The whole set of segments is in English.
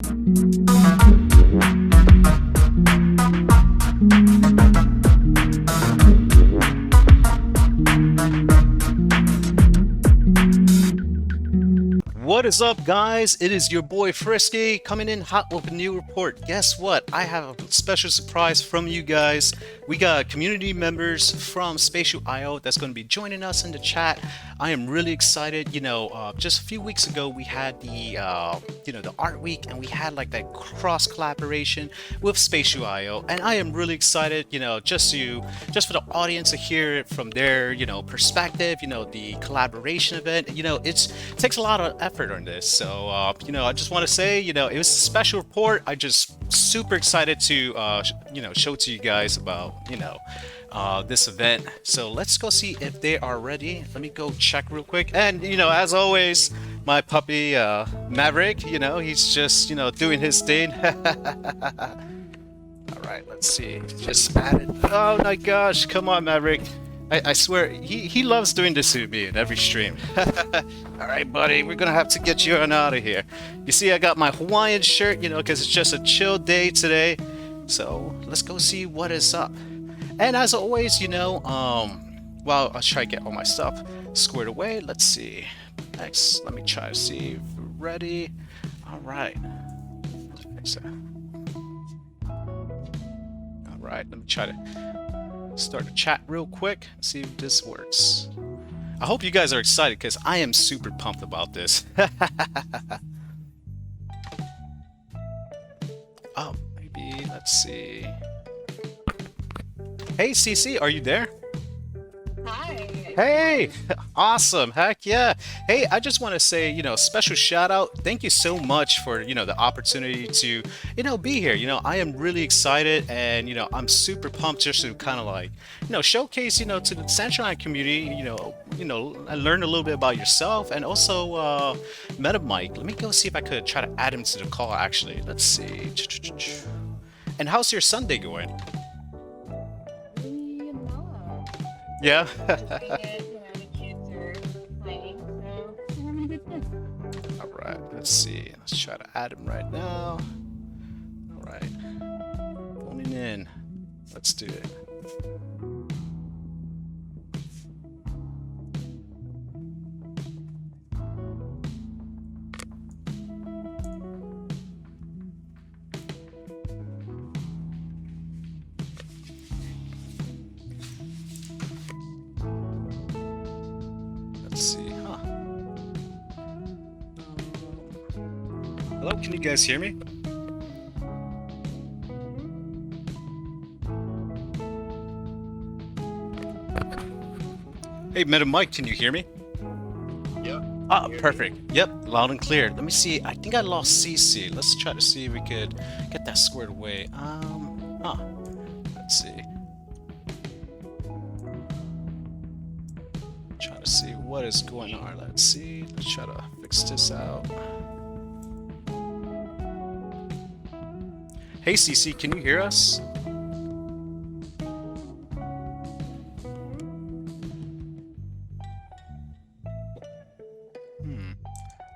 What is up, guys? It is your boy Frisky coming in hot with a new report. Guess what? I have a special surprise from you guys. We got community members from Spatial IO that's going to be joining us in the chat. I am really excited. Just a few weeks ago we had the the art week, and we had like that cross collaboration with Spatial IO, and I am really excited. Just for the audience to hear it from their perspective. The collaboration event. It takes a lot of effort on this. So, I just want to say, it was a special report. I just super excited to, show to you guys about, this event. So let's go see if they are ready. Let me go check real quick. And, as always, my puppy, Maverick, he's just, doing his thing. All right, let's see. Just added. Oh my gosh, come on, Maverick. I swear, he loves doing this to me in every stream. Alright, buddy, we're gonna have to get you on out of here. You see, I got my Hawaiian shirt, because it's just a chill day today. So, let's go see what is up. And as always, I'll try to get all my stuff squared away. Let's see. Next, let me try to see if we're ready. Alright. Alright, let me try to start the chat real quick, see if this works. I hope you guys are excited because I am super pumped about this. Oh, maybe let's see. Hey CC, are you there? Hi. Hey, awesome. Heck yeah. Hey, I just want to say, special shout out. Thank you so much for, the opportunity to, be here. I am really excited, and, I'm super pumped just to kind of like, showcase, to the Decentraland community, and learn a little bit about yourself, and also MetaMike. Let me go see if I could try to add him to the call, actually. Let's see. And how's your Sunday going? Yeah. All right. Let's see. Let's try to add him right now. All right. Phoning in. Let's do it. Hello, can you guys hear me? Hey, MetaMike, can you hear me? Yeah. Ah, perfect. Yep, loud and clear. Let me see. I think I lost CC. Let's try to see if we could get that squared away. Let's see. Trying to see what is going on. Let's see. Let's try to fix this out. Hey CC, can you hear us?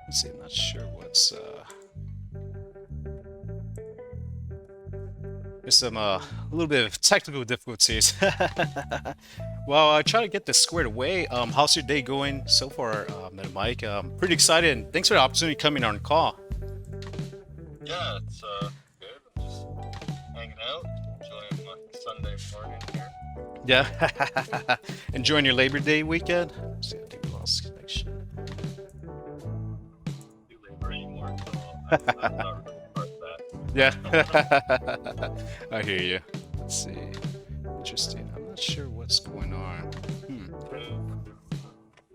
Let's see, I'm not sure what's there's some a little bit of technical difficulties. Well, I try to get this squared away. How's your day going so far, MetaMike? Pretty excited, and thanks for the opportunity coming on the call. Yeah, it's good. I'm just hanging out, enjoying my Sunday morning here. Yeah. Enjoying your Labor Day weekend? Let's see, I think we lost connection. Do labor anymore, so I'm not really part of that. Yeah. I hear you. Let's see. Interesting. I'm not sure what's going on.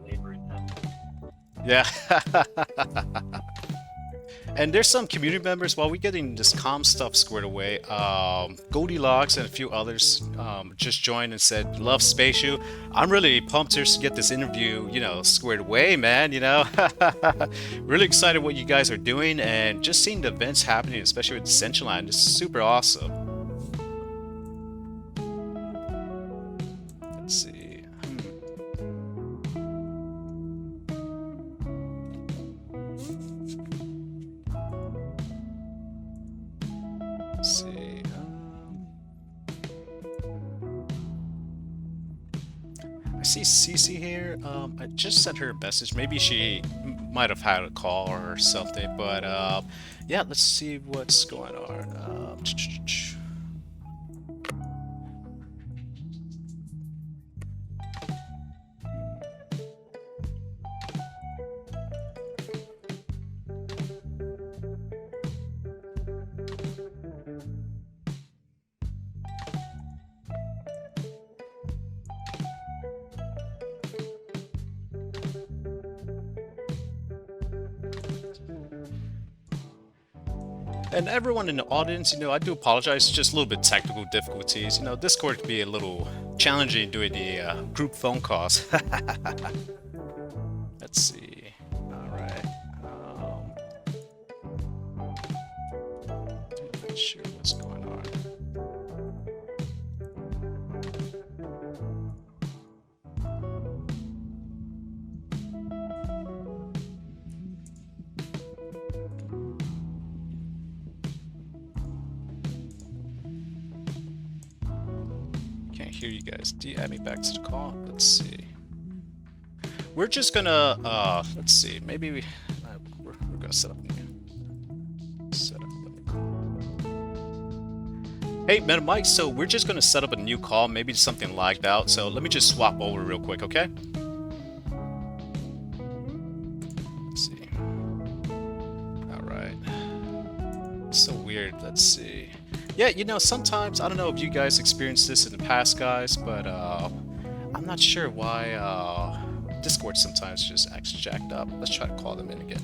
Labor intensive. Yeah. And there's some community members, while we're getting this comm stuff squared away, Goldilocks and a few others just joined and said, love Spatial. I'm really pumped just to get this interview, squared away, man, Really excited what you guys are doing, and just seeing the events happening, especially with Decentraland, is super awesome. Let's see. see CC here. I just sent her a message. Maybe she might have had a call or something. But yeah, let's see what's going on. And everyone in the audience, I do apologize. Just a little bit technical difficulties. Discord can be a little challenging doing the group phone calls. Let's see. All right. Not sure what's going on. Can't hear you guys. Do you add me back to the call? Let's see. We're just gonna let's see. Maybe we're gonna set up again. Hey, MetaMike. So we're just gonna set up a new call. Maybe something lagged out. So let me just swap over real quick, okay? Let's see. All right. So weird. Let's see. Yeah, sometimes I don't know if you guys experienced this in the past, guys, but I'm not sure why Discord sometimes just acts jacked up. Let's try to call them in again.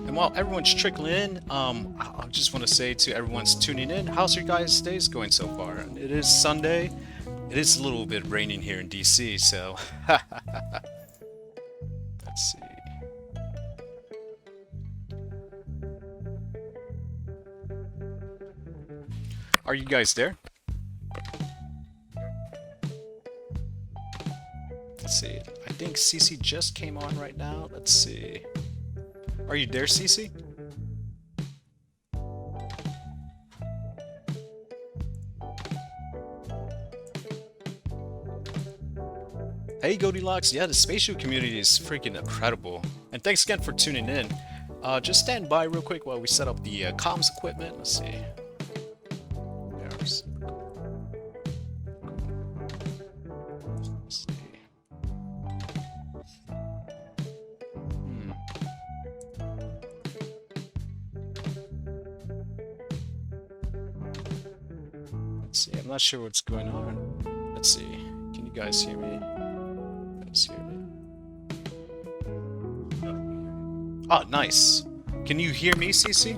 And while everyone's trickling in, I just want to say to everyone's tuning in, how's your guys' days going so far? It is Sunday. It is a little bit raining here in DC, so let's see. Are you guys there? Let's see. I think CC just came on right now. Let's see. Are you there, CC? Hey Goldilocks, yeah, the spatial community is freaking incredible. And thanks again for tuning in. Just stand by real quick while we set up the comms equipment. Let's see. Let's see. Let's see, I'm not sure what's going on. Let's see. Can you guys hear me? Oh, nice. Can you hear me, CC?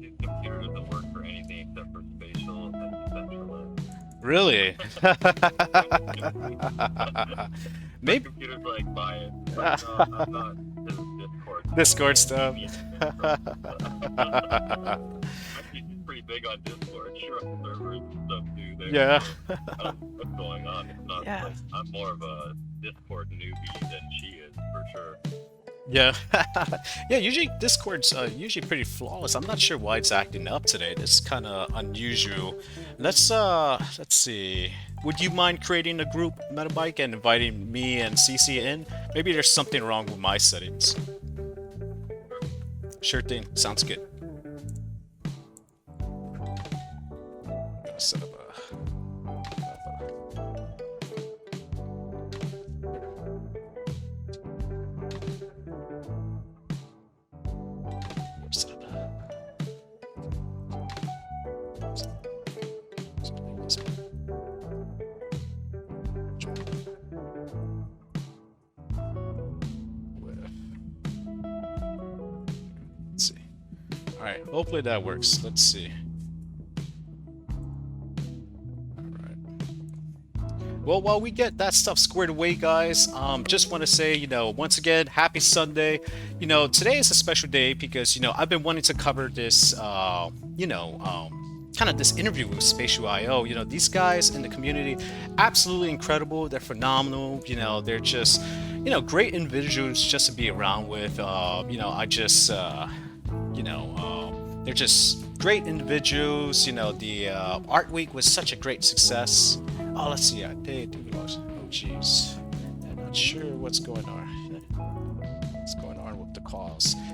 His computer doesn't work for anything except for spatial and Decentraland. Really? My computer's like, buy it. Like, no, I'm not. This is Discord. Discord stuff. Actually, he's pretty big on Discord. Sure, servers and stuff too. There. Yeah. I don't know what's going on. It's not like I'm more of a Discord newbie than she is, for sure. Yeah. Yeah, usually Discord's usually pretty flawless. I'm not sure why it's acting up today. It's kind of unusual. Let's see. Would you mind creating a group, MetaMike, and inviting me and CC in? Maybe there's something wrong with my settings. Sure thing. Sounds good. Gonna set up a... Alright, hopefully that works. Let's see. Alright. Well, while we get that stuff squared away, guys, just want to say, once again, happy Sunday. Today is a special day because, I've been wanting to cover this, kind of this interview with Spatial IO. These guys in the community, absolutely incredible. They're phenomenal. They're just, great individuals just to be around with. They're just great individuals. The Art Week was such a great success. Oh, let's see. I paid $2. Oh, jeez. I'm not sure what's going on. What's going on with the cost? Yeah,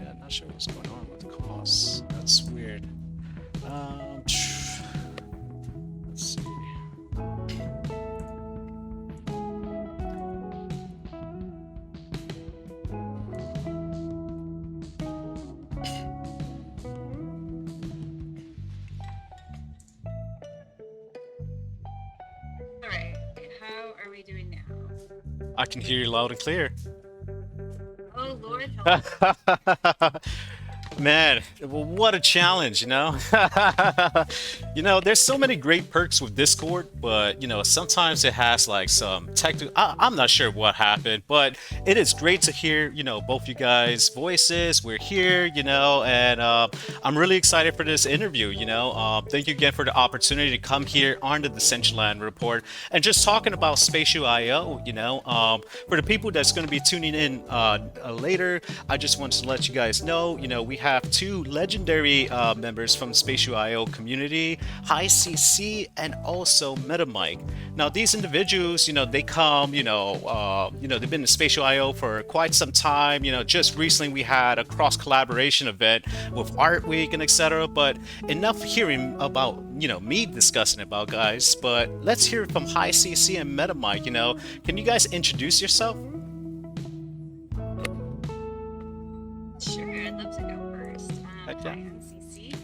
I'm not sure what's going on with the costs. That's weird. Let's see. All right. How are we doing now? I can hear you loud and clear. Oh Lord, help. Man, well, what a challenge, there's so many great perks with Discord, but sometimes it has like some technical. I'm not sure what happened, but it is great to hear both you guys' voices. We're here, and I'm really excited for this interview. Thank you again for the opportunity to come here on the Decentraland Report and just talking about Spatial IO. For the people that's going to be tuning in later, I just wanted to let you guys know, we have two legendary members from Spatial IO community, HiCeeCee and also MetaMike. Now these individuals, they come, they've been in Spatial IO for quite some time. Just recently we had a cross collaboration event with Art Week and etc. But enough hearing about me discussing about guys. But let's hear from HiCeeCee and MetaMike. Can you guys introduce yourself? Sure, I'd love to go first. Heck Hi, yeah. I'm CC.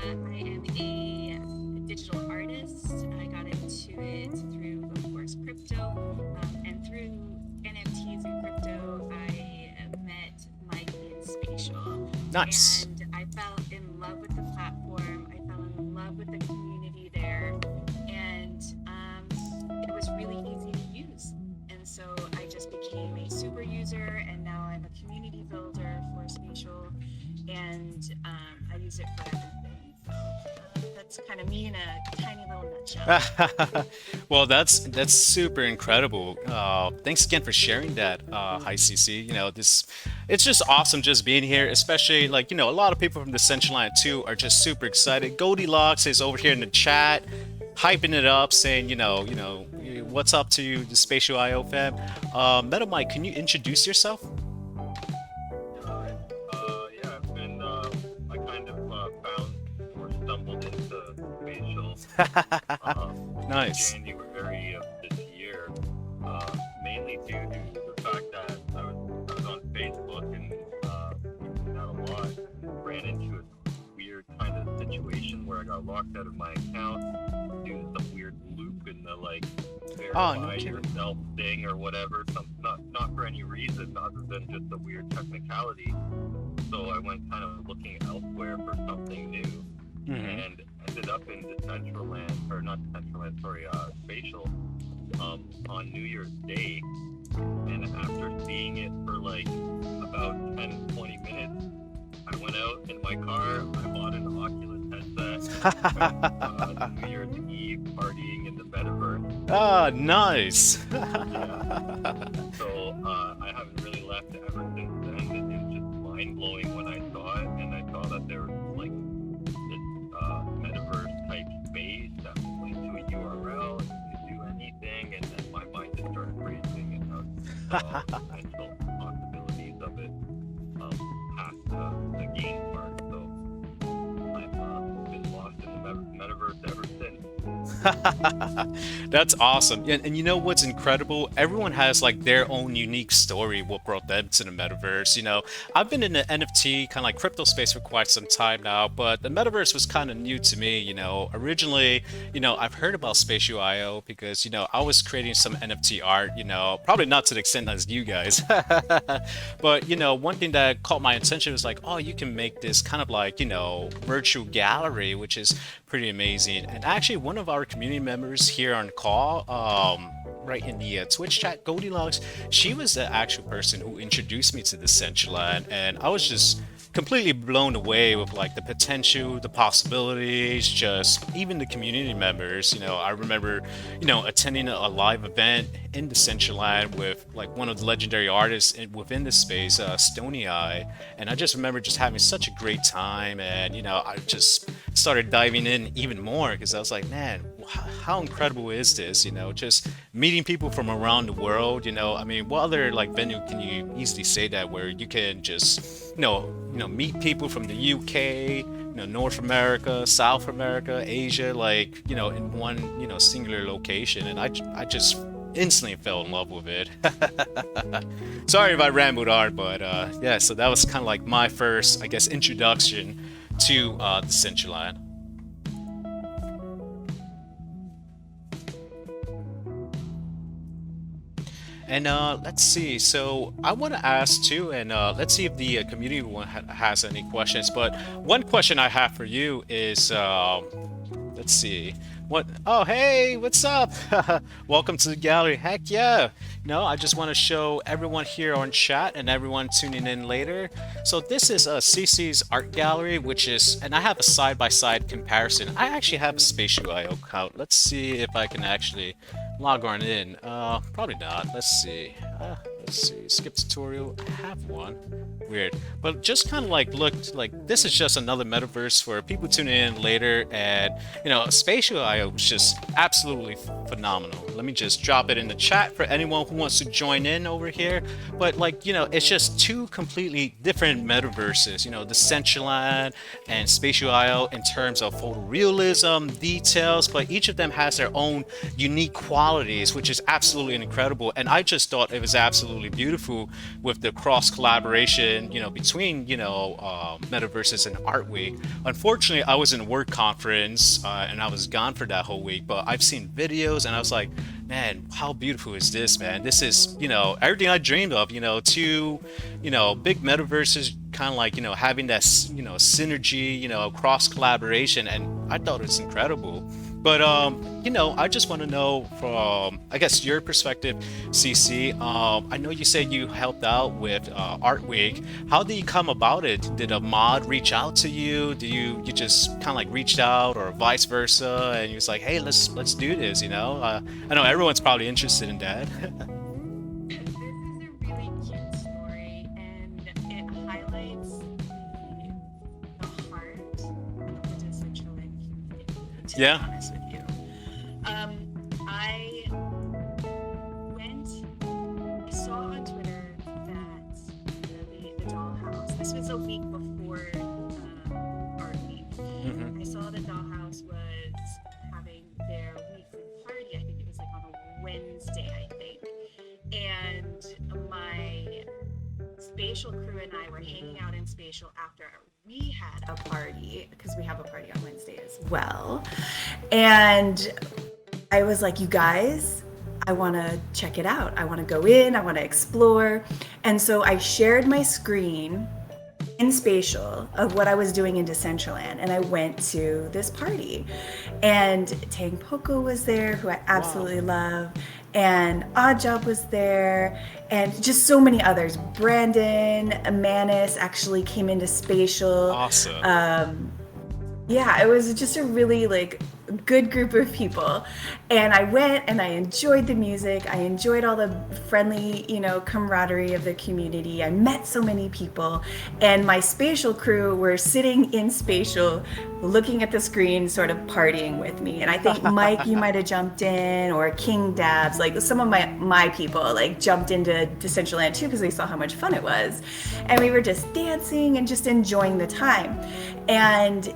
I am a digital artist. I got into it through, of course, crypto, and through NFTs and crypto, I met Mike in Spatial. Nice. And I fell in love with the platform. I fell in love with the community there, and it was really easy to use. And so I just became a super user, and now I'm a community builder for Spatial, and I use it for everything. So that's kind of me in a tiny little nutshell. Well, that's super incredible. Thanks again for sharing that, HiCeeCee. It's just awesome just being here, especially a lot of people from the Decentraland too are just super excited. Goldilocks is over here in the chat, hyping it up, saying, what's up to you, the Spatial IO fam. MetaMike, can you introduce yourself? Yeah, I've been, I kind of found or stumbled into Spatial Nice. January of this year, mainly due to the fact that I was on Facebook and using that a lot, ran into a weird kind of situation where I got locked out of my account due to some weird loop in the verify yourself thing or whatever, not for any reason other than just a weird technicality. So I went kind of looking elsewhere for something new, and ended up in Decentraland, or not Decentraland, sorry, Spatial, on New Year's Day. And after seeing it for about 10-20 minutes, I went out in my car, I bought an Oculus headset, went New Year's Eve partying in the Metaverse. Ah, nice. Yeah. So I haven't really left ever since then. It was just mind-blowing when I saw it, and I saw that there was this Metaverse type space that was linked to a URL, and you could do anything, and then my mind just started racing, and I saw potential possibilities of it past the game part. So I've been lost in the Metaverse ever since. That's awesome. And you know what's incredible? Everyone has their own unique story what brought them to the metaverse. I've been in the NFT kind of crypto space for quite some time now, but the metaverse was kind of new to me. Originally, I've heard about Spatial IO because I was creating some NFT art, probably not to the extent as you guys. But one thing that caught my attention was oh, you can make this kind of virtual gallery, which is pretty amazing. And actually one of our community members here on call, right in the Twitch chat, Goldilocks, she was the actual person who introduced me to the Decentraland, and I was just completely blown away with like the potential, the possibilities, just even the community members. I remember, attending a live event in the Decentraland with like one of the legendary artists within the space, Stony Eye, and I just remember just having such a great time, and I just started diving in even more because I was like, man, how incredible is this? Just meeting people from around the world. I mean, what other like venue can you easily say that where you can just meet people from the UK, North America, South America, Asia, like in one singular location, and I just instantly fell in love with it. Sorry if I rambled on, but yeah, so that was kind of like my first, I guess, introduction to the Decentraland. And let's see. So I want to ask too, and let's see if the community has any questions. But one question I have for you is, let's see. What? Oh, hey, what's up? Welcome to the gallery. Heck yeah. I just want to show everyone here on chat and everyone tuning in later. So this is CeeCee's art gallery, which is, and I have a side-by-side comparison. I actually have a Spatial IO account. Let's see if I can actually log on in. Probably not. Let's see. Skip tutorial. I have one. Weird. But just kind of like looked like this is just another metaverse for people tuning in later, and Spatial IO was just absolutely phenomenal. Let me just drop it in the chat for anyone who wants to join in over here. But like, it's just two completely different metaverses, the Decentraland and Spatial IO in terms of photorealism, details, but each of them has their own unique qualities, which is absolutely incredible. And I just thought it was absolutely beautiful with the cross collaboration, between, metaverses and Art Week. Unfortunately, I was in a work conference and I was gone for that whole week, but I've seen videos and I was like, man, how beautiful is this, man? This is, everything I dreamed of, two, big metaverses kind of like, having that, synergy, cross collaboration. And I thought it was incredible. But, I just want to know from, I guess, your perspective, CeeCee. I know you said you helped out with Art Week. How did you come about it? Did a mod reach out to you? Did you just kind of like reached out, or vice versa? And you was like, hey, let's do this, I know everyone's probably interested in that. This is a really cute story, and it highlights the heart of the Decentraland community, to be Yeah. honest with you. I I saw on Twitter that the dollhouse, this was a week before Art Week. Mhm. I saw the dollhouse was having their weekly party. I think it was like on a Wednesday, I think. And my Spatial crew and I were hanging out in Spatial after we had a party, because we have a party on Wednesday as well. And I was like, you guys, I want to check it out. I want to go in, I want to explore. And so I shared my screen in Spatial of what I was doing in Decentraland, and I went to this party. And Tang Poco was there, who I absolutely love, and Oddjob was there, and just so many others. Brandon Manis actually came into Spatial. Awesome. Yeah, it was just a really good group of people, and I went and I enjoyed the music. I enjoyed all the friendly, camaraderie of the community. I met so many people, and my Spatial crew were sitting in Spatial looking at the screen, sort of partying with me. And I think Mike, you might have jumped in, or King Dabs, like some of my people jumped into Decentraland too, because they saw how much fun it was, and we were just dancing and just enjoying the time. And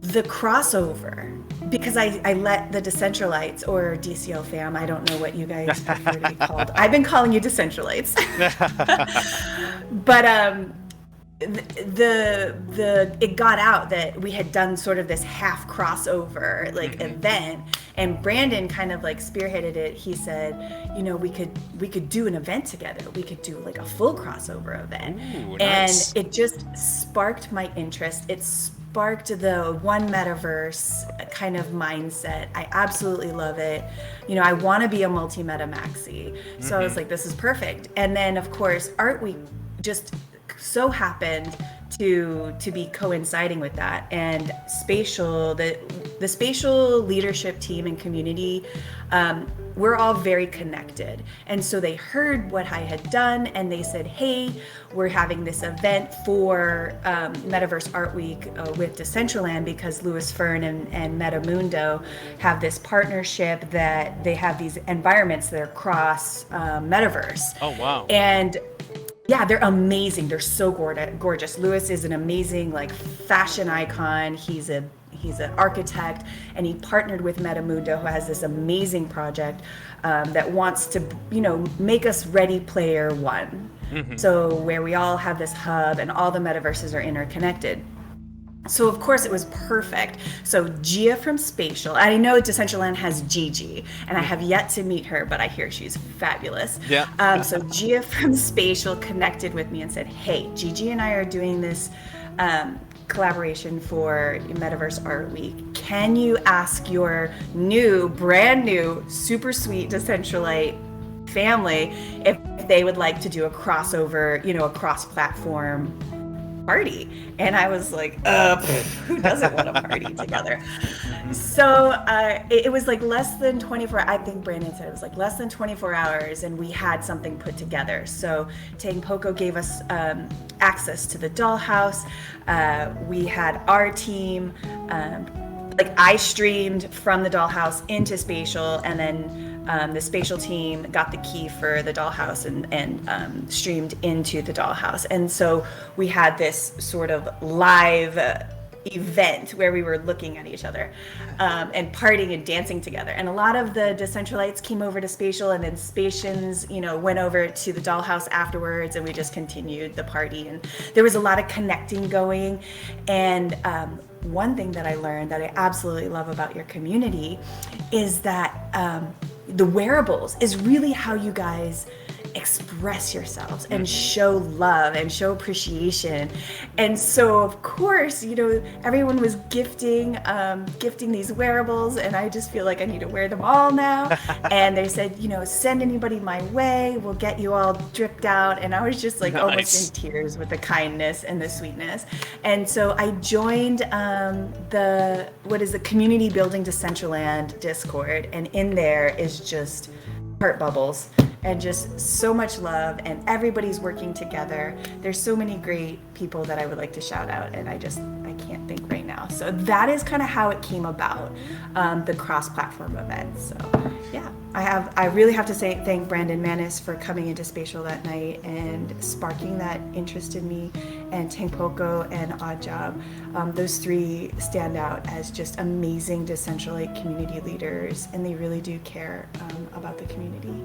the crossover, because I let the Decentralites, or DCL fam, I don't know what you guys prefer to be called. I've been calling you Decentralites. But it got out that we had done sort of this half crossover event, and Brandon kind of spearheaded it. He said, we could do an event together. We could do a full crossover event. Ooh, and nice. it just sparked my interest. It sparked the one metaverse kind of mindset. I absolutely love it. You know, I want to be a multi-meta maxi. So I was like, this is perfect. And then of course, Art Week just so happened to be coinciding with that. And spatial, the spatial leadership team and community, we're all very connected. And so they heard what I had done and they said, hey, we're having this event for Metaverse Art Week with Decentraland, because Louis Fern and Metamundo have this partnership that they have these environments that are cross Metaverse. Oh, wow. And yeah, they're amazing. They're so gorgeous. Louis is an amazing like fashion icon. He's an architect, and he partnered with Metamundo, who has this amazing project that wants to, you know, make us Ready Player One. So where we all have this hub and all the metaverses are interconnected. So of course it was perfect. So Gia from Spatial, I know Decentraland has Gigi, and I have yet to meet her, but I hear she's fabulous. Yeah. So Gia from Spatial connected with me and said, hey, Gigi and I are doing this collaboration for Metaverse Art Week. Can you ask your brand new, super sweet Decentralite family if they would like to do a crossover, you know, a cross-platform party? And I was like, who doesn't want to party together? So it was like less than 24, I think Brandon said it was like less than 24 hours, and we had something put together. So Tang Poco gave us access to the dollhouse. We had our team, like I streamed from the dollhouse into Spatial, and then the Spatial team got the key for the dollhouse and streamed into the dollhouse. And so we had this sort of live event where we were looking at each other and partying and dancing together. And a lot of the Decentralites came over to Spatial, and then Spatians, you know, went over to the dollhouse afterwards, and we just continued the party. And there was a lot of connecting going. And one thing that I learned that I absolutely love about your community is that the wearables is really how you guys express yourselves and show love and show appreciation. And so of course, you know, everyone was gifting these wearables, and I just feel like I need to wear them all now. And they said, you know, send anybody my way, we'll get you all dripped out. And I was just like almost in tears with the kindness and the sweetness. And so I joined the community building Decentraland Discord, and in there is just heart bubbles and just so much love, and everybody's working together. There's so many great people that I would like to shout out, and I can't think right now. So that is kind of how it came about, the cross-platform event. So yeah, I really have to thank Brandon Manis for coming into Spatial that night and sparking that interest in me, and Tang Poco and Odd Job. Those three stand out as just amazing Decentralite community leaders, and they really do care about the community.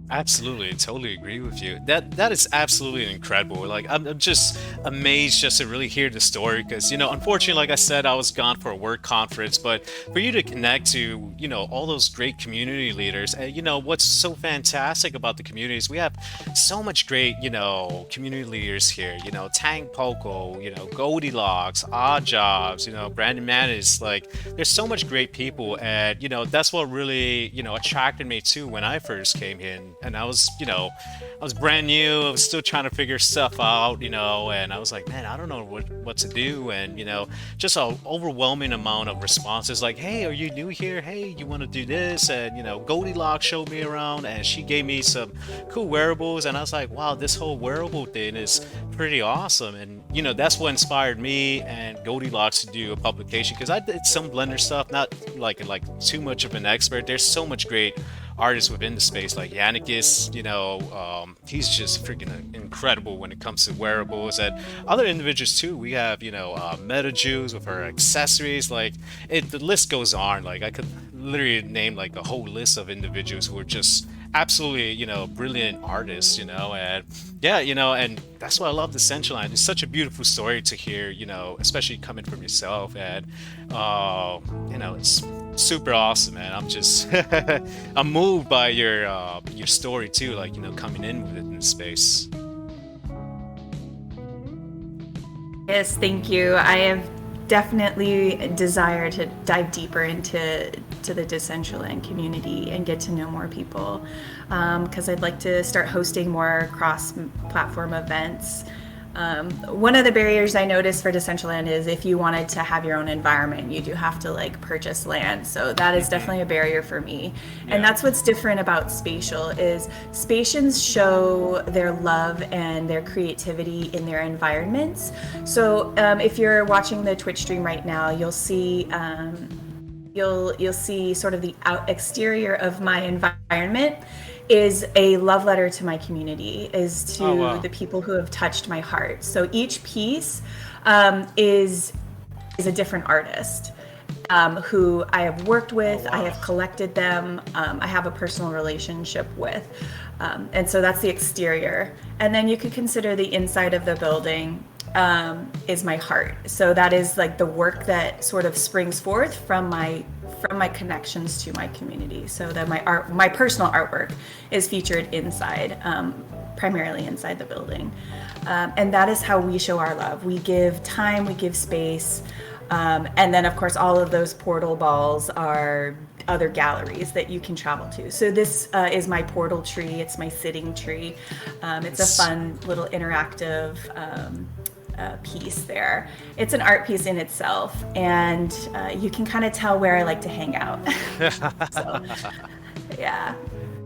Absolutely, I totally agree with you. That is absolutely incredible. Like I'm just amazed just to really hear the story, because you know, unfortunately, like I said, I was gone for a work conference, but for you to connect to, you know, all those great community leaders, and you know what's so fantastic about the communities, we have so much great, you know, community leaders here. You know, Tang Poco, you know, Goldilocks, Odd Jobs, you know, Brandon Manis. Like there's so much great people, and you know that's what really, you know, attracted me too when I first came in. And I was, you know, I was brand new. I was still trying to figure stuff out, you know, and I was like, man, I don't know what to do. And, you know, just an overwhelming amount of responses like, hey, are you new here? Hey, you want to do this? And, you know, Goldilocks showed me around, and she gave me some cool wearables. And I was like, wow, this whole wearable thing is pretty awesome. And, you know, that's what inspired me and Goldilocks to do a publication, because I did some Blender stuff, not like too much of an expert. There's so much great artists within the space, like Yannickis, you know, he's just freaking incredible when it comes to wearables, and other individuals too. We have, you know, MetaJuice with her accessories. Like the list goes on. Like I could literally name like a whole list of individuals who are just absolutely, you know, brilliant artists, you know. And yeah, you know, and that's why I love Decentraland. It's such a beautiful story to hear, you know, especially coming from yourself. And you know, it's super awesome, man. I'm just I'm moved by your story too, like, you know, coming in with it in space. Yes, thank you. I have definitely desire to dive deeper into the Decentraland community and get to know more people, because I'd like to start hosting more cross-platform events. One of the barriers I noticed for Decentraland is if you wanted to have your own environment, you do have to like purchase land. So that is definitely a barrier for me. And that's what's different about Spatial is Spatians show their love and their creativity in their environments. So if you're watching the Twitch stream right now, you'll see you'll see sort of the exterior of my environment is a love letter to my community, is to the people who have touched my heart. So each piece is a different artist who I have worked with, I have collected them, I have a personal relationship with. And so that's the exterior. And then you could consider the inside of the building is my heart. So that is like the work that sort of springs forth from my connections to my community. So that my personal artwork is featured inside, primarily inside the building. And that is how we show our love. We give time, we give space. And then of course, all of those portal balls are other galleries that you can travel to. So this is my portal tree. It's my sitting tree. It's a fun little interactive piece there. It's an art piece in itself, and you can kind of tell where I like to hang out. So, yeah.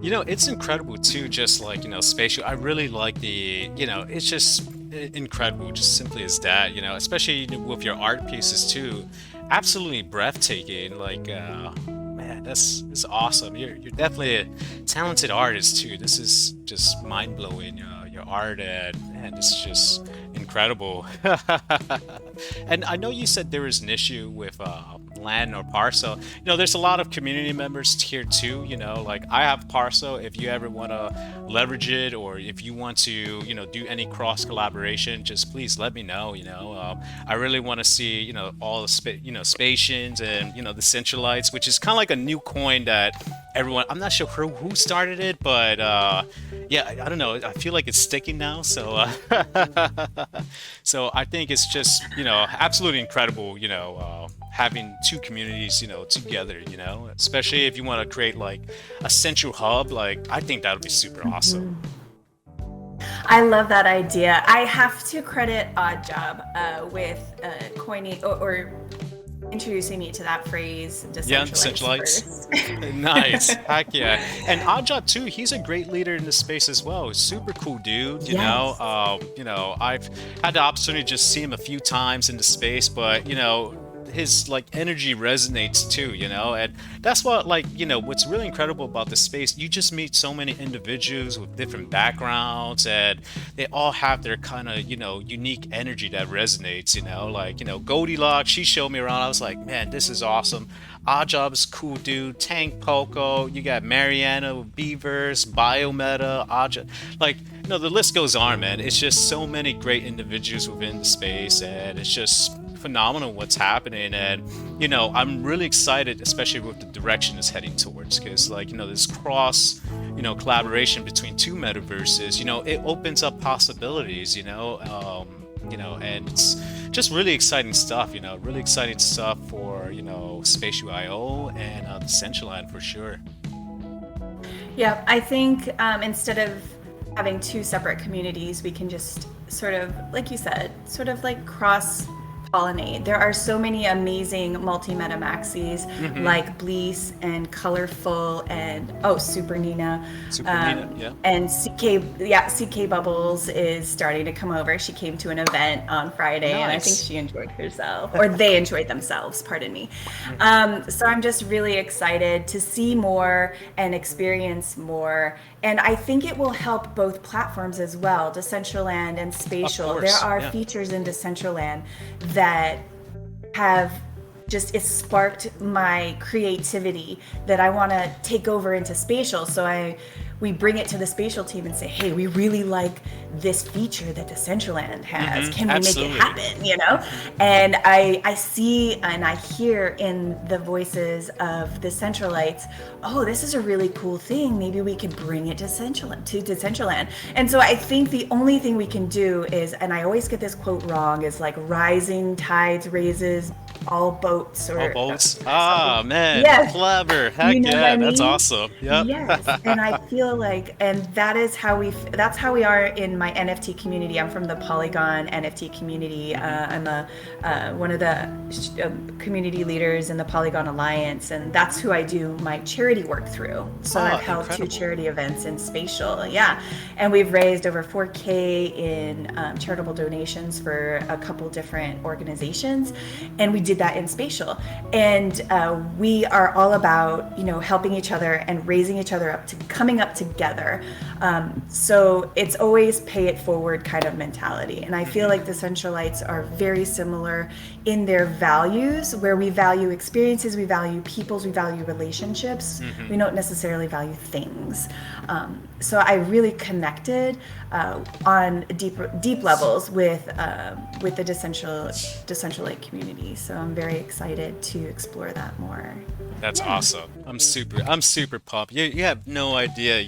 You know, it's incredible too, just like, Spatial. I really like it's just incredible, just simply as that, especially with your art pieces too. Absolutely breathtaking. Like, man, that's awesome. You're definitely a talented artist too. This is just mind blowing. Your art, and it's just incredible. And I know you said there is an issue with land or parcel. There's a lot of community members here too. Like I have parcel. If you ever want to leverage it, or if you want to, do any cross collaboration, just please let me know. I really want to see, all the Spatians and the Centralites, which is kind of like a new coin that everyone. I'm not sure who started it, but yeah, I don't know. I feel like it's sticking now. So so I think it's just absolutely incredible. Having two communities, together, especially if you want to create like a central hub, like I think that would be super awesome. I love that idea. I have to credit Odd Job with coining or introducing me to that phrase, Decentralites. Nice. Heck yeah. And Oddjob too, he's a great leader in the space as well. Super cool dude, you know. I've had the opportunity to just see him a few times in the space, but his like energy resonates too, and that's what what's really incredible about the space. You just meet so many individuals with different backgrounds, and they all have their kind of unique energy that resonates. Goldilocks, she showed me around. I was like, man, this is awesome. Oddjob's cool dude. Tank Poco, you got Mariana with Beavers, Biometa, Oddjob, the list goes on, man. It's just so many great individuals within the space, and it's just phenomenal what's happening. And I'm really excited, especially with the direction it's heading towards, because this cross collaboration between two metaverses, it opens up possibilities, and it's just really exciting stuff, really exciting stuff for Spatial IO and Decentraland for sure. Yeah, I think instead of having two separate communities, we can just sort of, like you said, sort of like cross pollinate. There are so many amazing multi-meta maxis like Bleece and Colorful and Super Nina. And CK Bubbles is starting to come over. She came to an event on Friday. Nice. And I think she enjoyed herself, or they enjoyed themselves, pardon me. So I'm just really excited to see more and experience more. And I think it will help both platforms as well, Decentraland and Spatial. There are features in Decentraland that have it sparked my creativity that I want to take over into Spatial. So we bring it to the spatial team and say, hey, we really like this feature that Decentraland has. Can we Absolutely. make it happen? You know? And I see and I hear in the voices of the Centralites, oh, this is a really cool thing. Maybe we can bring it to Decentraland. And so I think the only thing we can do is, and I always get this quote wrong, is like rising tides raises all boats, or All boats. Ah, man. Yes. Clever. Heck You know what yeah. I That's mean? awesome. Yep. Yes, and I feel like, and that's how we are in my NFT community. I'm from the Polygon NFT community. I'm one of the community leaders in the Polygon Alliance, and that's who I do my charity work through. So I've held incredible. 2 charity events in Spatial, yeah, and we've raised over 4K in charitable donations for a couple different organizations, and we did that in Spatial. And we are all about, helping each other and raising each other up to coming up together. So it's always pay it forward kind of mentality. And I feel like the Centralites are very similar in their values, where we value experiences, we value peoples, we value relationships. We don't necessarily value things. So I really connected on deep levels with the Decentralite community. So I'm very excited to explore that more. That's awesome. I'm super pumped. You have no idea,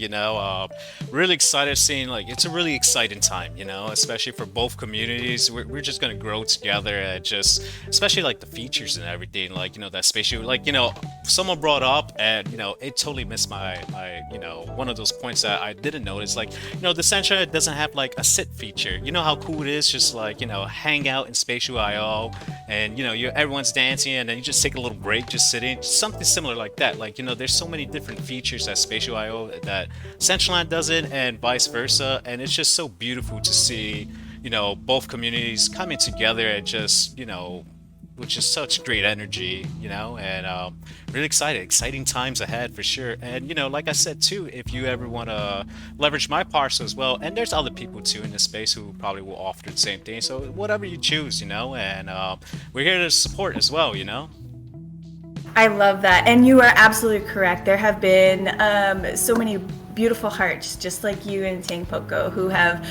really excited seeing, like, it's a really exciting time, especially for both communities. We're just going to grow together, and just, especially like the features and everything, like, that spatial, like, someone brought up, and, it totally missed my, one of those points that I didn't notice, like, the Sentra doesn't have like a sit feature. You know how cool it is, just like, hang out in Spatial IO, and, everyone's dancing, and then you just take a little break, just sitting, something similar like that. Like, there's so many different features that Spatial IO that Decentraland doesn't, and vice versa, and it's just so beautiful to see, both communities coming together, and just, with just such great energy, and really exciting times ahead for sure. And like I said too, if you ever want to leverage my parcel as well, and there's other people too in this space who probably will offer the same thing, so whatever you choose, and we're here to support as well. I love that. And you are absolutely correct. There have been so many beautiful hearts, just like you and Tang Poco, who have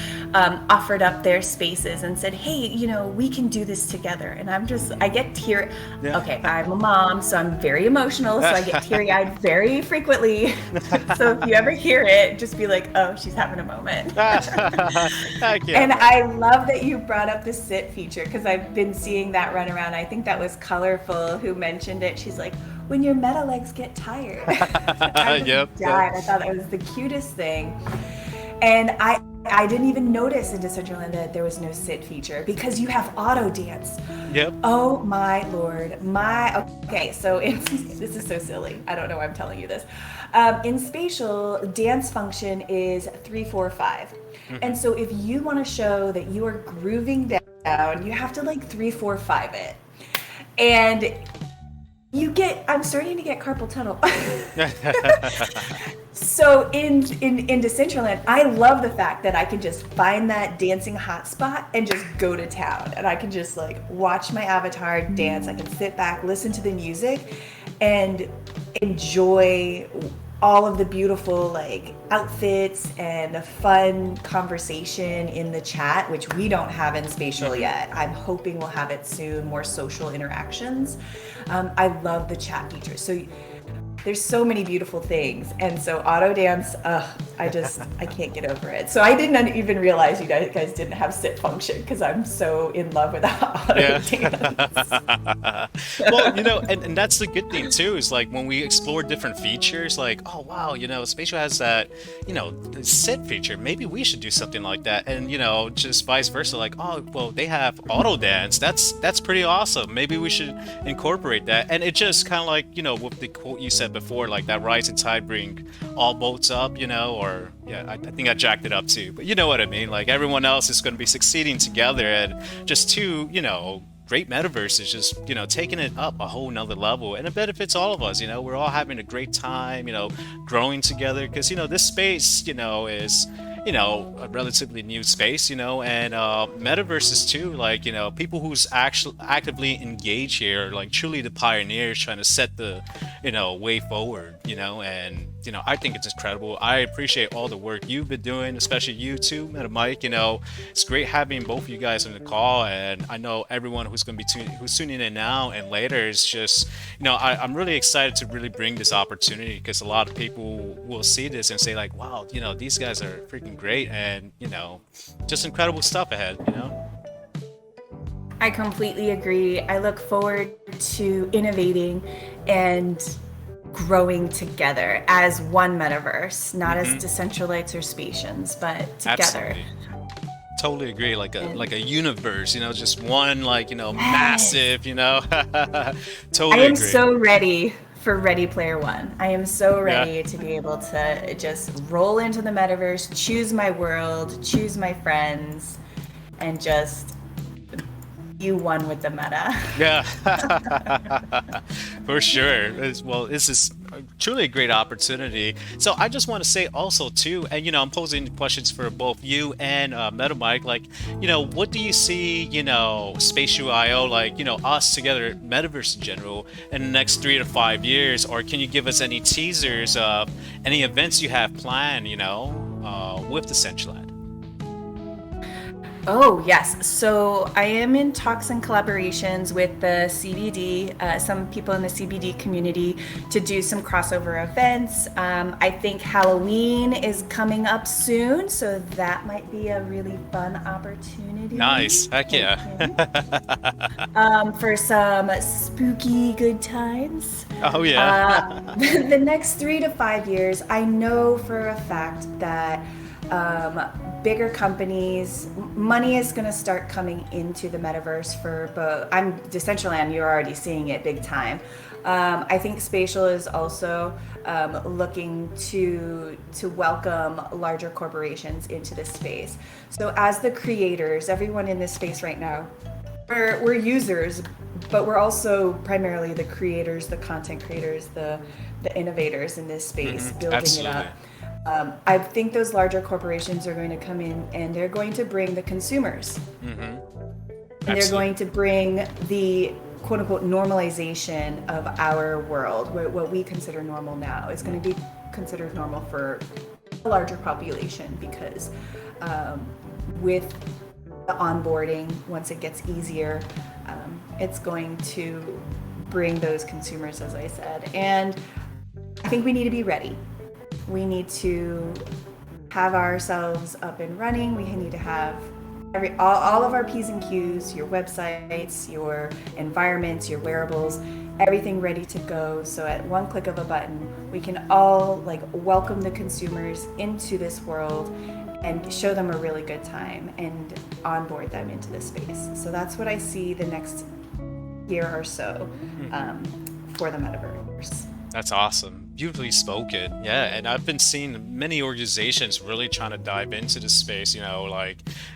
offered up their spaces and said, hey, we can do this together. And I get teary. Yeah. Okay, I'm a mom, so I'm very emotional, so I get teary-eyed very frequently. So if you ever hear it, just be like, oh, she's having a moment. And I love that you brought up the sit feature, because I've been seeing that run around. I think that was Colorful who mentioned it. She's like, when your meta legs get tired. I died. I thought it was the cutest thing. And I didn't even notice in Decentraland that there was no sit feature, because you have auto dance. Yep. Oh my Lord. Okay, so this is so silly. I don't know why I'm telling you this. In Spatial, dance function is 3, 4, 5. And so if you want to show that you are grooving down, you have to like 3, 4, 5 it. And I'm starting to get carpal tunnel. So in Decentraland, I love the fact that I can just find that dancing hotspot and just go to town. And I can just like watch my avatar dance. I can sit back, listen to the music, and enjoy all of the beautiful like outfits and the fun conversation in the chat, which we don't have in Spatial yet. I'm hoping we'll have it soon, more social interactions. I love the chat feature. So there's so many beautiful things. And so auto dance, I can't get over it. So I didn't even realize you guys didn't have sit function, because I'm so in love with auto dance. Well, and that's the good thing too, is like when we explore different features, like, oh wow, Spatial has that, the sit feature. Maybe we should do something like that. And just vice versa, like, oh well, they have auto dance. That's pretty awesome. Maybe we should incorporate that. And it just kind of like, with the quote you said before, like that rising tide bring all boats up, or I think I jacked it up too, but you know what I mean, like everyone else is going to be succeeding together, and just two great metaverses, just taking it up a whole nother level, and it benefits all of us. We're all having a great time, growing together, because this space is a relatively new space, and metaverses too, like, people who's actually actively engaged here, like truly the pioneers trying to set the, way forward, and I think it's incredible. I appreciate all the work you've been doing, especially you too, MetaMike. It's great having both of you guys on the call, and I know everyone who's going to be who's tuning in now and later is just, I'm really excited to really bring this opportunity because a lot of people will see this and say like, wow, these guys are freaking great, and just incredible stuff ahead. I completely agree. I look forward to innovating and growing together as one metaverse, not as Decentralites or Spatians, but together. Absolutely. Totally agree. Like a universe, just one Yes. massive, I totally am agree. so ready for Ready Player One. I am so ready to be able to just roll into the metaverse, choose my world, choose my friends, and just be one with the meta. Yeah, for sure. Well, this is truly a great opportunity. So I just want to say also too, and I'm posing questions for both you and MetaMike. Like, what do you see, Spatial IO, like, us together, Metaverse in general, in the next 3 to 5 years? Or can you give us any teasers of any events you have planned, with Decentraland? Oh, yes. So I am in talks and collaborations with the CBD, some people in the CBD community to do some crossover events. I think Halloween is coming up soon, so that might be a really fun opportunity. Nice. Heck yeah. For some spooky good times. Oh yeah. The next 3 to 5 years, I know for a fact that bigger companies, money is going to start coming into the metaverse for both. I'm Decentraland, you're already seeing it big time. I think Spatial is also looking to welcome larger corporations into this space. So as the creators, everyone in this space right now, we're users, but we're also primarily the creators, the content creators, the innovators in this space, building Absolutely. it up. I think those larger corporations are going to come in and they're going to bring the consumers. And they're going to bring the quote unquote normalization of our world, what we consider normal now. It's going to be considered normal for a larger population because with the onboarding, once it gets easier, it's going to bring those consumers, as I said. And I think we need to be ready. We need to have ourselves up and running. We need to have all of our P's and Q's, your websites, your environments, your wearables, everything ready to go. So at one click of a button, we can all welcome the consumers into this world and show them a really good time and onboard them into the space. So that's what I see the next year or so for the metaverse. That's awesome. Beautifully spoken. Yeah, and I've been seeing many organizations really trying to dive into this space,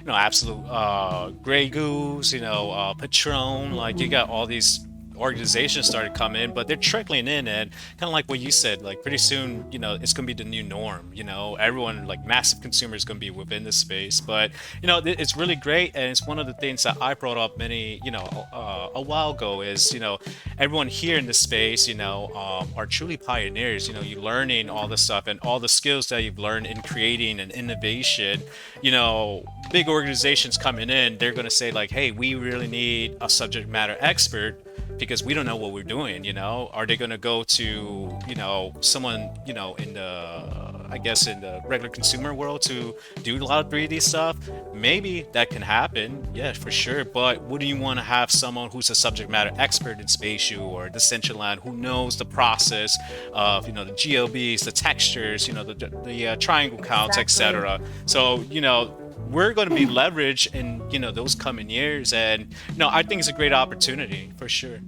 Absolute Grey Goose, Patron, you got all these organizations started coming in, but they're trickling in, and kind of like what you said, pretty soon, it's gonna be the new norm. Everyone, massive consumers, gonna be within this space. But it's really great, and it's one of the things that I brought up a while ago is everyone here in this space, are truly pioneers. You're learning all this stuff and all the skills that you've learned in creating and innovation. Big organizations coming in, they're gonna say hey, we really need a subject matter expert, because we don't know what we're doing. Are they going to go to someone in the regular consumer world to do a lot of 3D stuff? Maybe that can happen, yeah, for sure. But wouldn't you want to have someone who's a subject matter expert in Spatial or Decentraland, who knows the process of the GLBs, the textures, the triangle counts, etc. So we're going to be leveraged in those coming years, and I think it's a great opportunity for sure.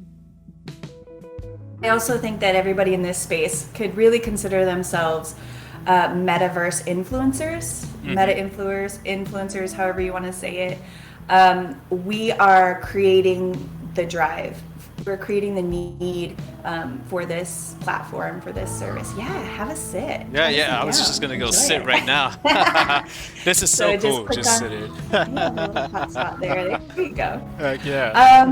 I also think that everybody in this space could really consider themselves metaverse influencers, meta influencers, however you want to say it. We are creating the drive. We're creating the need for this platform, for this service. Yeah, have a sit. Yeah, I was just gonna go Enjoy sit it. right now. This is So so just cool. click Just on, sit it. yeah, the little hotspot there. There you go. Heck yeah.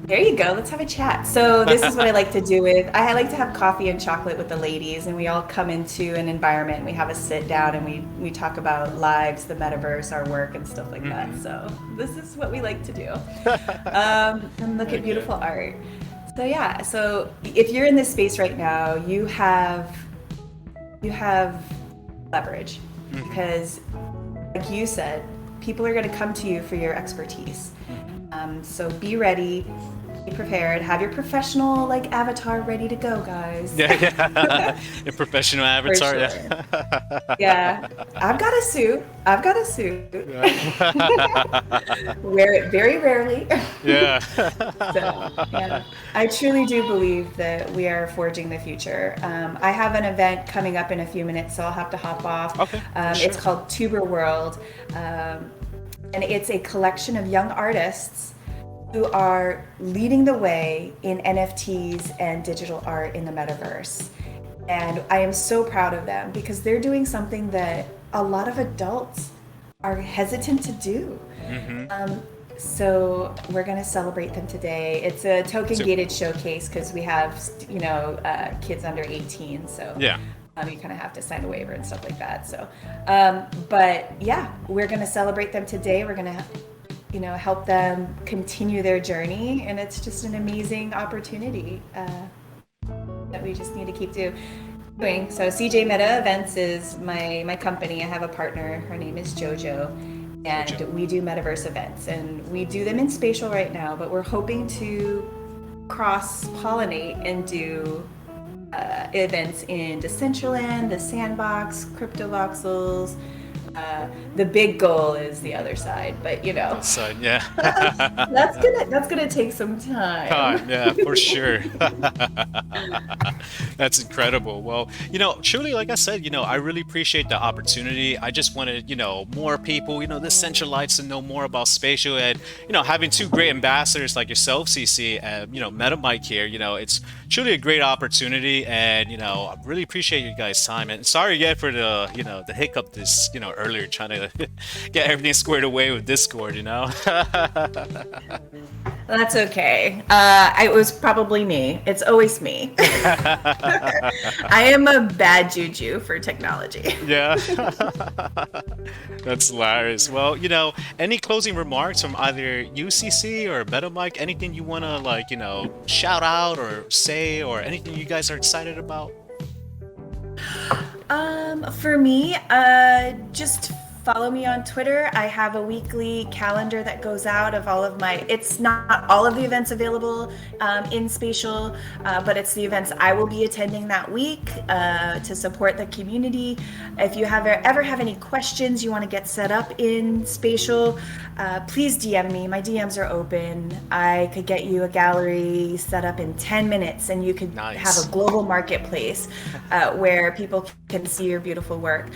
There you go. Let's have a chat. So this is what I like to do with, I like to have coffee and chocolate with the ladies, and we all come into an environment. We have a sit down and we talk about lives, the metaverse, our work, and stuff like that. So this is what we like to do. And look at beautiful art. So yeah. So if you're in this space right now, you have leverage because, like you said, people are going to come to you for your expertise. So be ready, be prepared, have your professional like avatar ready to go, guys. Yeah. Your professional avatar. For Yeah. sure. Yeah, I've got a suit. Wear it very rarely. Yeah. So, yeah, I truly do believe that we are forging the future. I have an event coming up in a few minutes, so I'll have to hop off. Okay, It's called Tuber World, and it's a collection of young artists who are leading the way in NFTs and digital art in the metaverse. And I am so proud of them because they're doing something that a lot of adults are hesitant to do. So we're going to celebrate them today. It's a token gated showcase because we have, kids under 18. So Yeah. you kind of have to sign a waiver and stuff like that. So, but yeah, we're going to celebrate them today. We're going to, help them continue their journey. And it's just an amazing opportunity that we just need to keep doing. So CJ Meta Events is my company. I have a partner. Her name is JoJo. And we do metaverse events, and we do them in spatial right now, but we're hoping to cross-pollinate and do events in Decentraland, the Sandbox, Crypto Voxels. The big goal is the other side, but So yeah. that's gonna take some time. Yeah, for sure. That's incredible. Well, truly, like I said, I really appreciate the opportunity. I just wanted, more people, the Centralites to know more about spatial, and, having two great ambassadors like yourself, CC, and, MetaMike here, it's truly a great opportunity, and, I really appreciate you guys' time. And sorry again for the, the hiccup this, earlier trying to get everything squared away with Discord, That's okay. It was probably me. It's always me. I am a bad juju for technology. Yeah. That's hilarious. Well, any closing remarks from either UCC or MetaMike? Anything you want to shout out or say, or anything you guys are excited about? For me, just follow me on Twitter. I have a weekly calendar that goes out of all of it's not all of the events available in Spatial, but it's the events I will be attending that week to support the community. If you ever have any questions you want to get set up in Spatial, please DM me. My DMs are open. I could get you a gallery set up in 10 minutes, and you could have a global marketplace where people can see your beautiful work.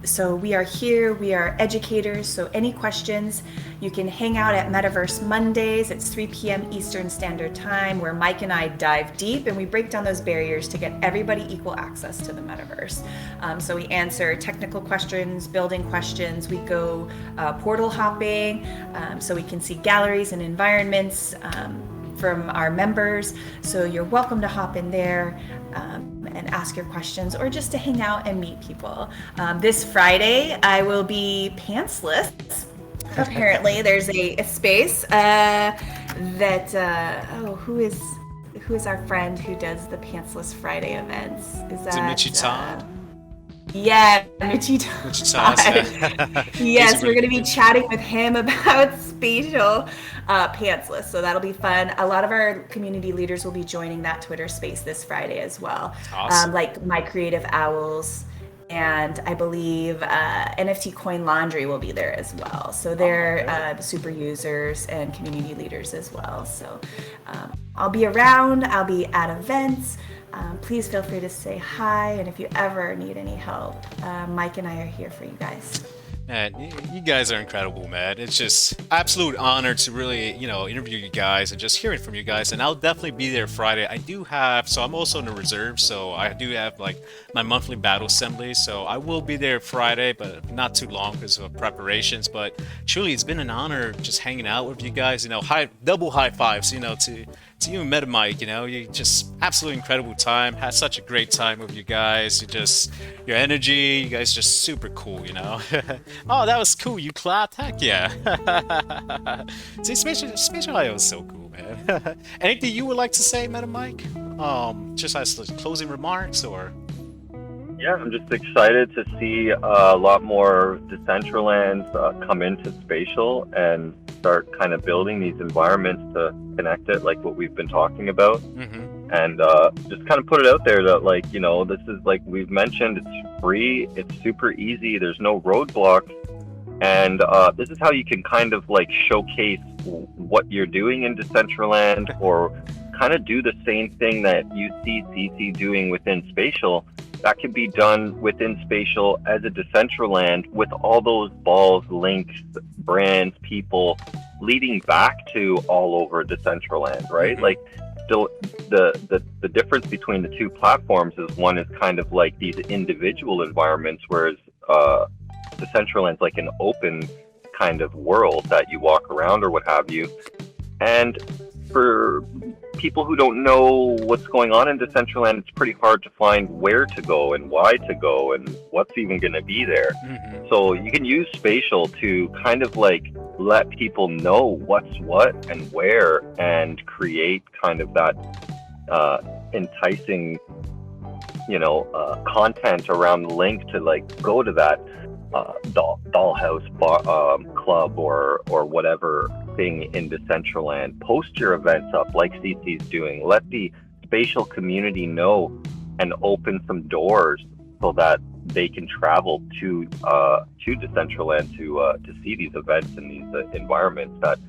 So we are here, we are educators, so any questions, you can hang out at Metaverse Mondays. It's 3 p.m. Eastern Standard Time, where Mike and I dive deep and we break down those barriers to get everybody equal access to the Metaverse. So we answer technical questions, building questions, we go portal hopping, so we can see galleries and environments from our members. So you're welcome to hop in there and ask your questions, or just to hang out and meet people. This Friday, I will be pantsless. Apparently, there's a space that who is our friend who does the Pantsless Friday events? Is that Michita? Yeah, Michita. Yes, we're going to be chatting with him about spatial pantsless, so that'll be fun. A lot of our community leaders will be joining that Twitter space this Friday as well. Awesome. Like My Creative Owls, and I believe NFT Coin Laundry will be there as well. So they're super users and community leaders as well. So I'll be around, I'll be at events. Please feel free to say hi, and if you ever need any help, Mike and I are here for you guys. Man, you guys are incredible, man. It's just absolute honor to really, interview you guys and just hearing from you guys. And I'll definitely be there Friday. So I'm also in the reserve, so I do have like my monthly battle assembly. So I will be there Friday, but not too long because of preparations. But truly, it's been an honor just hanging out with you guys. Double high fives, to you and MetaMike, you just absolutely incredible time. Had such a great time with you guys. Your energy, you guys just super cool. Oh, that was cool. You clapped? Heck yeah. See, Spatial IO is so cool, man. Anything you would like to say, MetaMike? Just as closing remarks or? Yeah, I'm just excited to see a lot more Decentralands come into Spatial and start kind of building these environments to connect it, like what we've been talking about. And just kind of put it out there that, like, this is, like we've mentioned, it's free, it's super easy, there's no roadblocks. And this is how you can kind of like showcase what you're doing in Decentraland, or kind of do the same thing that you see HiCeeCee doing within Spatial. That can be done within Spatial as a Decentraland, with all those balls, links, brands, people leading back to all over Decentraland, right? Like, the difference between the two platforms is one is kind of like these individual environments, whereas Decentraland's like an open kind of world that you walk around or what have you. And for people who don't know what's going on in Decentraland, it's pretty hard to find where to go and why to go and what's even going to be there. So you can use Spatial to kind of like let people know what's what and where, and create kind of that enticing, content around the link to like go to that dollhouse club or whatever thing in Decentraland. Post your events up like HiCeeCee's doing. Let the Spatial community know and open some doors so that they can travel to Decentraland to see these events and these environments that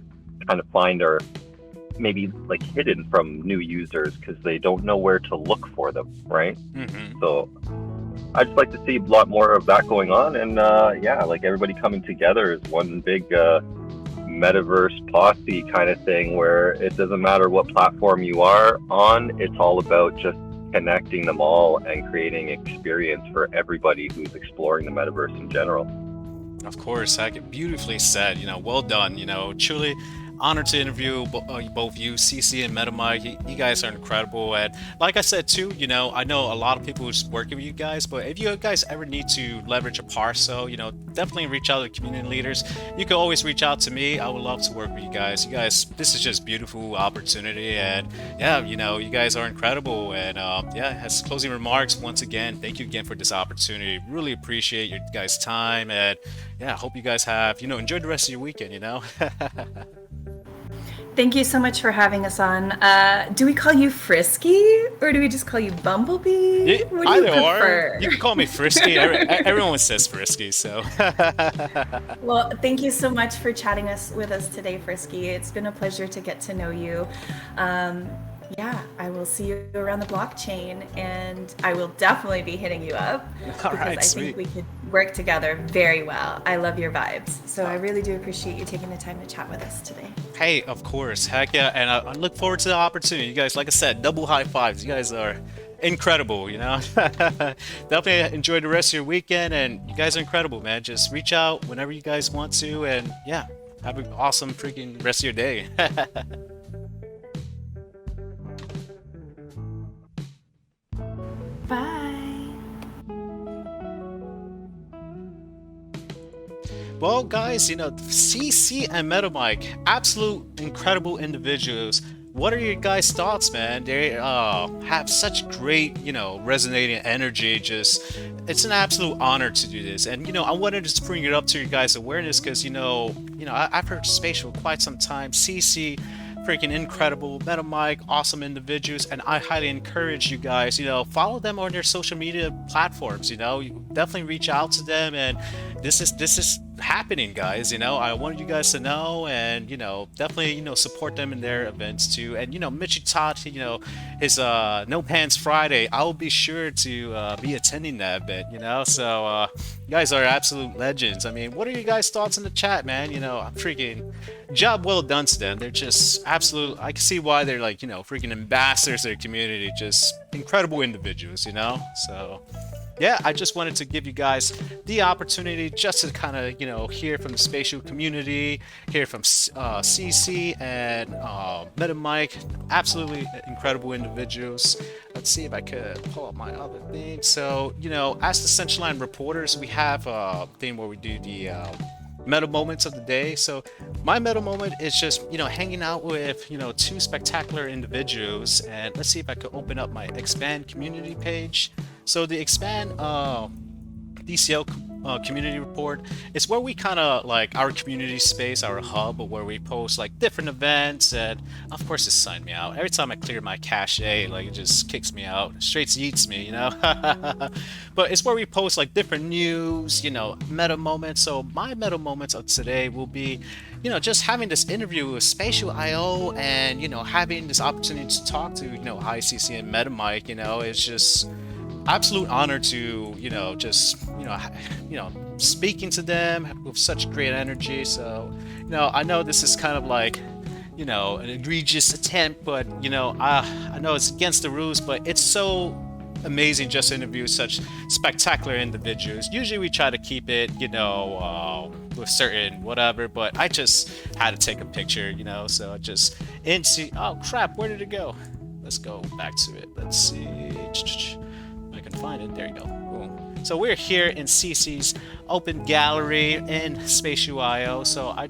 kind of find are maybe like hidden from new users because they don't know where to look for them, right? So I'd just like to see a lot more of that going on, and like everybody coming together as one big metaverse posse kind of thing, where it doesn't matter what platform you are on, it's all about just connecting them all and creating experience for everybody who's exploring the metaverse in general. Of course, beautifully said. Well done. Truly honored to interview both you, HiCeeCee and MetaMike. You guys are incredible. And like I said too, I know a lot of people who's working with you guys, but if you guys ever need to leverage a parcel, definitely reach out to community leaders. You can always reach out to me. I would love to work with you guys. This is just beautiful opportunity, and you guys are incredible. And as closing remarks, once again, thank you again for this opportunity. Really appreciate your guys' time, and I hope you guys have, enjoy the rest of your weekend, Thank you so much for having us on. Do we call you Frisky, or do we just call you Bumblebee? What do you prefer? You can call me Frisky. Everyone says Frisky, so. Well, thank you so much for chatting with us today, Frisky. It's been a pleasure to get to know you. I will see you around the blockchain, and I will definitely be hitting you up because I think we could work together very well. I love your vibes, so I really do appreciate you taking the time to chat with us today. Hey, of course, heck yeah, and I look forward to the opportunity. You guys, like I said, double high fives. You guys are incredible, Definitely enjoy the rest of your weekend, and you guys are incredible, man. Just reach out whenever you guys want to, and have an awesome freaking rest of your day. Bye. Well, guys, HiCeeCee and MetaMike, absolute incredible individuals. What are your guys' thoughts, man? They have such great, resonating energy. It's an absolute honor to do this. And, I wanted to bring it up to your guys' awareness because, I've heard Spatial for quite some time. HiCeeCee, freaking incredible. MetaMike, awesome individuals, and I highly encourage you guys, follow them on their social media platforms. You definitely reach out to them, and this is happening, guys. I wanted you guys to know, and definitely support them in their events too. And Mitchie Tot, his No Pants Friday, I'll be sure to be attending that event. You guys are absolute legends. I mean, what are you guys' thoughts in the chat, man? I'm freaking job well done to them. They're just absolute. I can see why they're like freaking ambassadors of their community. Just incredible individuals. So. Yeah, I just wanted to give you guys the opportunity just to kind of, hear from the spatial community, hear from HiCeeCee and MetaMike, absolutely incredible individuals. Let's see if I could pull up my other thing. So, as the Decentraland reporters, we have a thing where we do the meta moments of the day. So my meta moment is just hanging out with two spectacular individuals, and let's see if I could open up my expand community page. So the expand DCL community report is where we kind of like our community space, our hub, where we post like different events, and of course it signed me out every time I clear my cache. Like it just kicks me out, straight yeets me, But it's where we post like different news, meta moments. So my meta moments of today will be just having this interview with Spatial IO, and having this opportunity to talk to HiCeeCee and MetaMike. It's just absolute honor to speaking to them with such great energy. So I know this is kind of like an egregious attempt, but I know it's against the rules, but it's so amazing just to interview such spectacular individuals. Usually we try to keep it with certain whatever, but I just had to take a picture, so I just oh crap, where did it go? Let's go back to it. Let's see. I can find it. There you go. Boom. So we're here in HiCeeCee's open gallery in Spatial IO. So I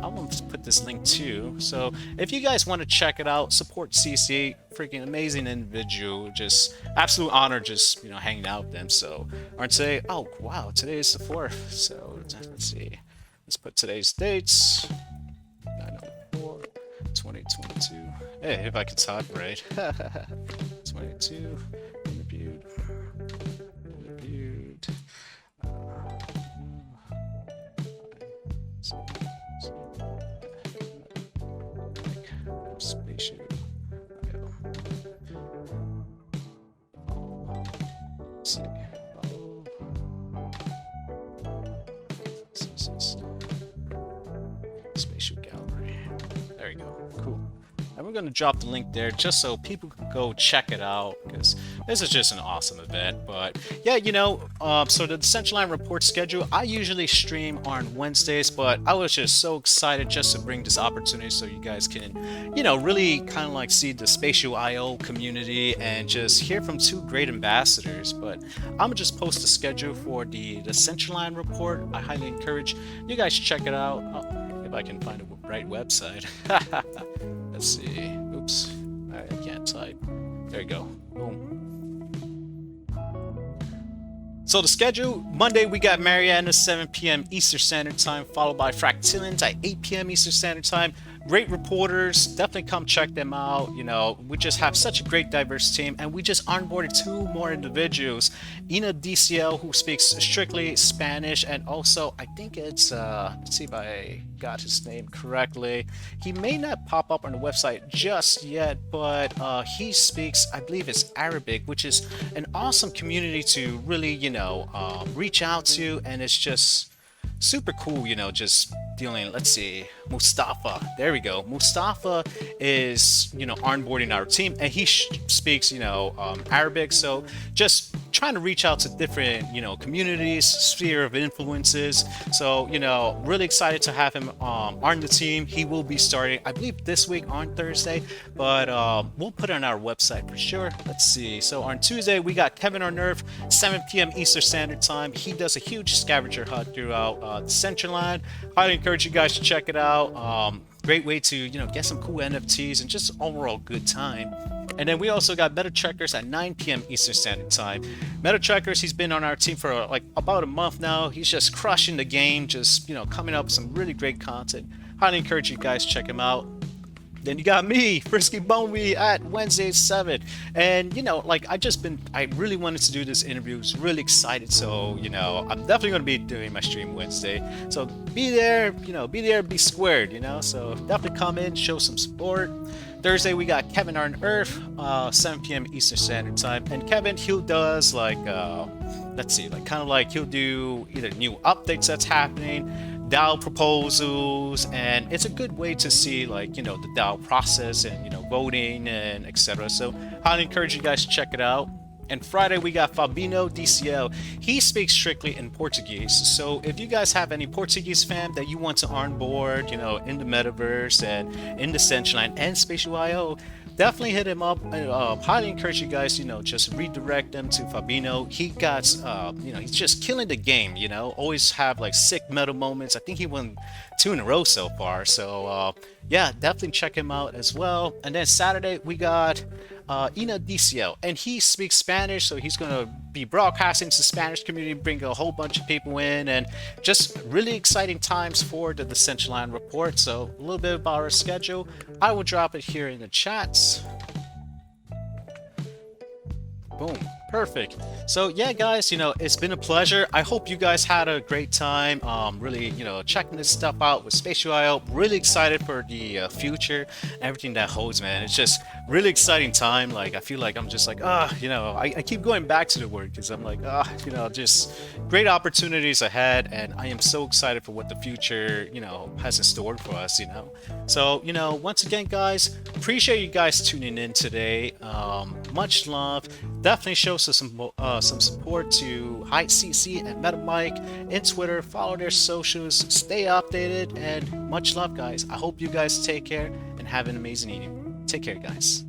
want to put this link too. So if you guys want to check it out, support HiCeeCee, freaking amazing individual. Just absolute honor just hanging out with them. So aren't today? Oh wow, today is the 4th. So let's see. Let's put today's dates. 9/04, 2022. Hey, if I can type right. 22. Interviewed. Spatial IO. Let's see. Spatial gallery. There you go. Cool. And we're going to drop the link there just so people can go check it out, because this is just an awesome event. But yeah, so the Decentraland Report schedule, I usually stream on Wednesdays, but I was just so excited just to bring this opportunity so you guys can, really kind of like see the Spatial IO community and just hear from two great ambassadors. But I'm going to just post the schedule for the Decentraland Report. I highly encourage you guys check it out. Oh, if I can find the right website. Let's see. Oops. I can't type. There you go. Boom. So the schedule, Monday we got Mariana 7 p.m. Eastern Standard Time, followed by Fractilians at 8 p.m. Eastern Standard Time. Great reporters, definitely come check them out. We just have such a great diverse team, and we just onboarded two more individuals. Ina DCL, who speaks strictly Spanish, and also I think it's let's see if I got his name correctly. He may not pop up on the website just yet, but he speaks, I believe it's Arabic, which is an awesome community to really reach out to, and it's just super cool, just dealing. Let's see, Mustafa, there we go. Mustafa is onboarding our team, and he speaks Arabic, so just trying to reach out to different communities, sphere of influences. So really excited to have him on the team. He will be starting, I believe, this week on Thursday, but we'll put it on our website for sure. Let's see. So on Tuesday we got Kevin Arnerv, 7 p.m. Eastern Standard Time. He does a huge scavenger hunt throughout Decentraland. Highly encourage you guys to check it out. Great way to get some cool NFTs and just overall good time. And then we also got Meta Checkers at 9 p.m. Eastern Standard Time. Meta Checkers, he's been on our team for like about a month now. He's just crushing the game, just coming up with some really great content. Highly encourage you guys to check him out. Then you got me, Frisky Bumble Bee, at Wednesday 7. And like I really wanted to do this interview. I was really excited. So, I'm definitely gonna be doing my stream Wednesday. So be there, be squared, So definitely come in, show some support. Thursday we got Kevin on Earth, 7 p.m. Eastern Standard Time. And Kevin, he does like let's see, like kind of like he'll do either new updates that's happening, DAO proposals, and it's a good way to see like the DAO process and voting and etc. So highly encourage you guys to check it out. And Friday we got Fabino DCL. He speaks strictly in Portuguese. So if you guys have any Portuguese fam that you want to onboard, in the Metaverse and in Decentraland and Spatial IO, definitely hit him up. Highly encourage you guys, just redirect them to Fabino. He got, he's just killing the game, always have like sick metal moments. I think he won 2 in a row so far. So yeah, definitely check him out as well. And then Saturday we got Ina DCL, and he speaks Spanish, so he's going to be broadcasting to the Spanish community, bring a whole bunch of people in, and just really exciting times for the Decentraland Report. So a little bit about our schedule. I will drop it here in the chats. Boom. Perfect. So yeah, guys, it's been a pleasure. I hope you guys had a great time. Really, checking this stuff out with Spatial IO. Really excited for the future, everything that holds, man. It's just really exciting time. Like I feel like I'm just like, I keep going back to the word because I'm like, just great opportunities ahead, and I am so excited for what the future, has in store for us. So once again, guys, appreciate you guys tuning in today. Much love. Definitely show some support to HiCeeCee and MetaMike in Twitter. Follow their socials, stay updated, and much love, guys. I hope you guys take care and have an amazing evening. Take care, guys.